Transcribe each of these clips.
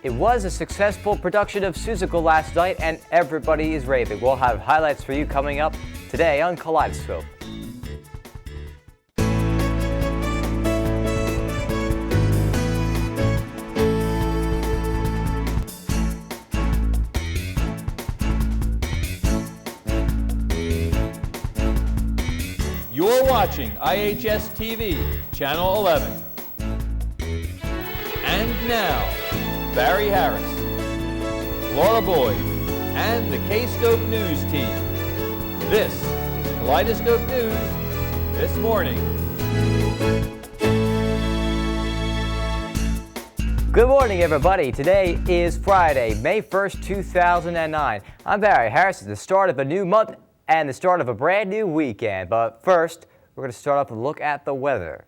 It was a successful production of Seussical last night, and everybody is raving. We'll have highlights for you coming up today on Kaleidoscope. You're watching IHS TV, Channel 11. And now, Barry Harris, Laura Boyd, and the K-Scope News team. This is Kaleidoscope News this morning. Good morning, everybody. Today is Friday, May 1st, 2009. I'm Barry Harris. It's the start of a new month and the start of a brand new weekend. But first, we're going to start off with a look at the weather.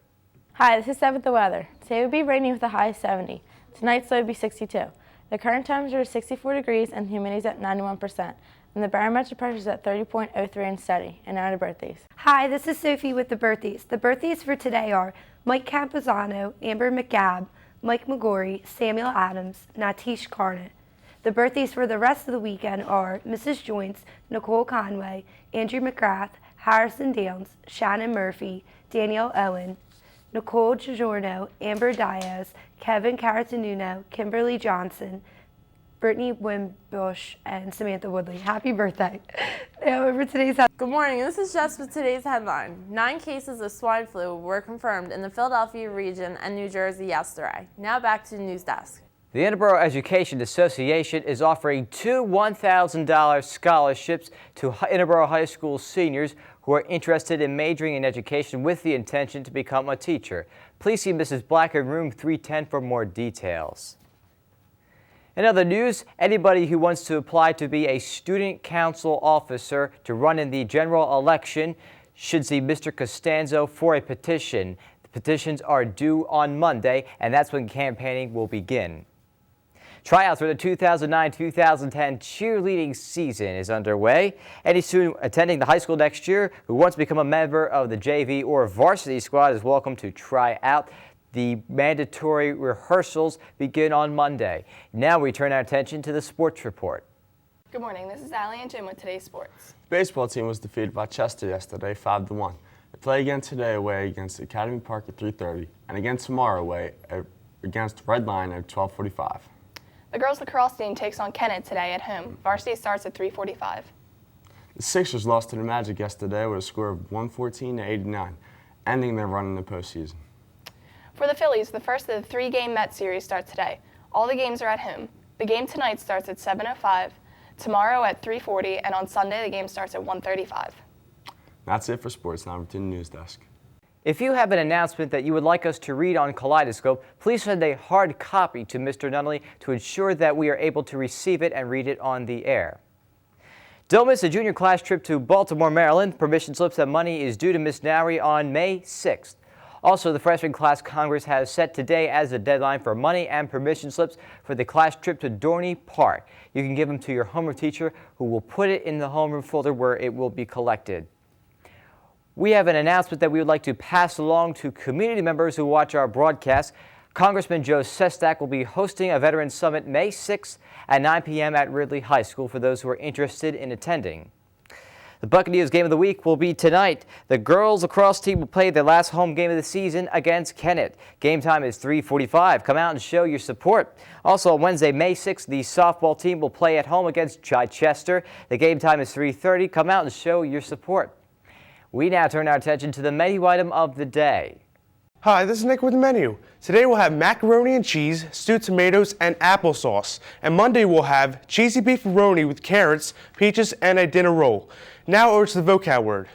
Hi, this is Seth with the weather. Today will be rainy with a high of 70. Tonight's low will be 62. The current temperature is 64 degrees and the humidity is at 91%. And the barometric pressure is at 30.03 and steady. And now to birthdays. Hi, this is Sophie with the birthdays. The birthdays for today are Mike Campuzano, Amber McGabb, Mike McGorry, Samuel Adams, Natish Carnett. The birthdays for the rest of the weekend are Mrs. Joints, Nicole Conway, Andrew McGrath, Harrison Downs, Shannon Murphy, Danielle Owen, Nicole Giorno, Amber Diaz, Kevin Caratanuno, Kimberly Johnson, Brittany Wimbush, and Samantha Woodley. Happy birthday. Now over today's Good morning, this is Jess with today's headline. 9 cases of swine flu were confirmed in the Philadelphia region and New Jersey yesterday. Now back to the news desk. The Interboro Education Association is offering 2 $1,000 scholarships to Interboro High School seniors who are interested in majoring in education with the intention to become a teacher. Please see Mrs. Black in room 310 for more details. In other news, anybody who wants to apply to be a student council officer to run in the general election should see Mr. Costanzo for a petition. The petitions are due on Monday, and that's when campaigning will begin. Tryouts for the 2009-2010 cheerleading season is underway. Any student attending the high school next year who wants to become a member of the JV or varsity squad is welcome to try out. The mandatory rehearsals begin on Monday. Now we turn our attention to the sports report. Good morning, this is Allie and Jim with today's sports. The baseball team was defeated by Chester yesterday 5-1. They play again today away against Academy Park at 3:30 and again tomorrow away against Red Line at 12:45. The girls lacrosse team takes on Kennett today at home. Varsity starts at 3:45. The Sixers lost to the Magic yesterday with a score of 114-89, ending their run in the postseason. For the Phillies, the first of the 3-game Met series starts today. All the games are at home. The game tonight starts at 7:05, tomorrow at 3:40, and on Sunday the game starts at 1:35. That's it for sports. Now to the news desk. If you have an announcement that you would like us to read on Kaleidoscope, please send a hard copy to Mr. Nunnally to ensure that we are able to receive it and read it on the air. Don't miss a junior class trip to Baltimore, Maryland. Permission slips and money is due to Miss Nowry on May 6th. Also, the Freshman Class Congress has set today as the deadline for money and permission slips for the class trip to Dorney Park. You can give them to your homeroom teacher, who will put it in the homeroom folder where it will be collected. We have an announcement that we would like to pass along to community members who watch our broadcast. Congressman Joe Sestak will be hosting a Veterans Summit May 6th at 9 p.m. at Ridley High School for those who are interested in attending. The Buccaneers game of the week will be tonight. The girls lacrosse team will play their last home game of the season against Kennett. Game time is 3:45. Come out and show your support. Also on Wednesday, May 6th, the softball team will play at home against Chichester. The game time is 3:30. Come out and show your support. We now turn our attention to the menu item of the day. Hi, this is Nick with the menu. Today we'll have macaroni and cheese, stewed tomatoes, and applesauce. And Monday we'll have cheesy beefaroni with carrots, peaches, and a dinner roll. Now over to the vocab word.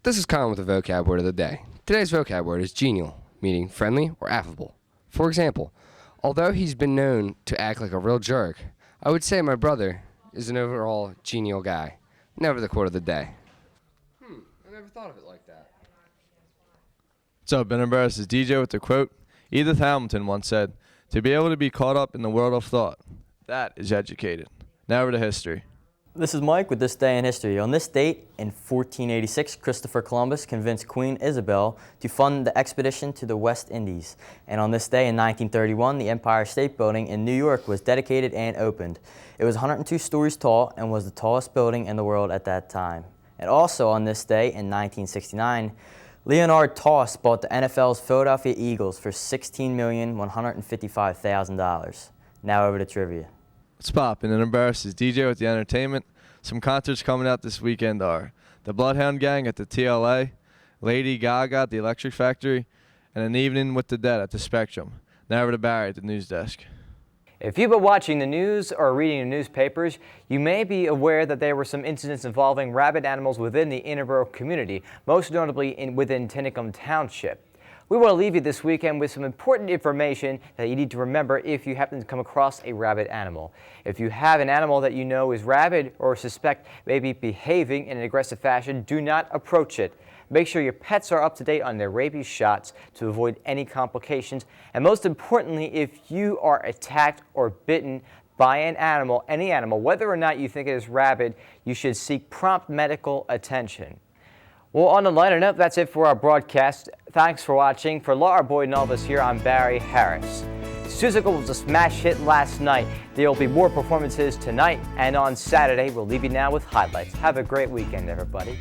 This is Colin with the vocab word of the day. Today's vocab word is genial, meaning friendly or affable. For example, although he's been known to act like a real jerk, I would say my brother is an overall genial guy. Never the quote of the day. I never thought of it like that. What's up, Interboro? This is DJ with the quote. Edith Hamilton once said, "To be able to be caught up in the world of thought, that is educated." Now over to history. This is Mike with This Day in History. On this date, in 1486, Christopher Columbus convinced Queen Isabel to fund the expedition to the West Indies. And on this day in 1931, the Empire State Building in New York was dedicated and opened. It was 102 stories tall and was the tallest building in the world at that time. And also on this day in 1969, Leonard Toss bought the NFL's Philadelphia Eagles for $16,155,000. Now over to trivia. What's poppin'? Interboro is DJ with the entertainment. Some concerts coming out this weekend are the Bloodhound Gang at the TLA, Lady Gaga at the Electric Factory, and An Evening with the Dead at the Spectrum. Now over to Barry at the news desk. If you've been watching the news or reading the newspapers, you may be aware that there were some incidents involving rabid animals within the Interboro community, most notably within Tinicum Township. We want to leave you this weekend with some important information that you need to remember if you happen to come across a rabid animal. If you have an animal that you know is rabid or suspect may be behaving in an aggressive fashion, do not approach it. Make sure your pets are up to date on their rabies shots to avoid any complications. And most importantly, if you are attacked or bitten by an animal, any animal, whether or not you think it is rabid, you should seek prompt medical attention. Well, on a lighter note, that's it for our broadcast. Thanks for watching. For Laura Boyd and all of us here, I'm Barry Harris. Seussical was a smash hit last night. There will be more performances tonight and on Saturday. We'll leave you now with highlights. Have a great weekend, everybody.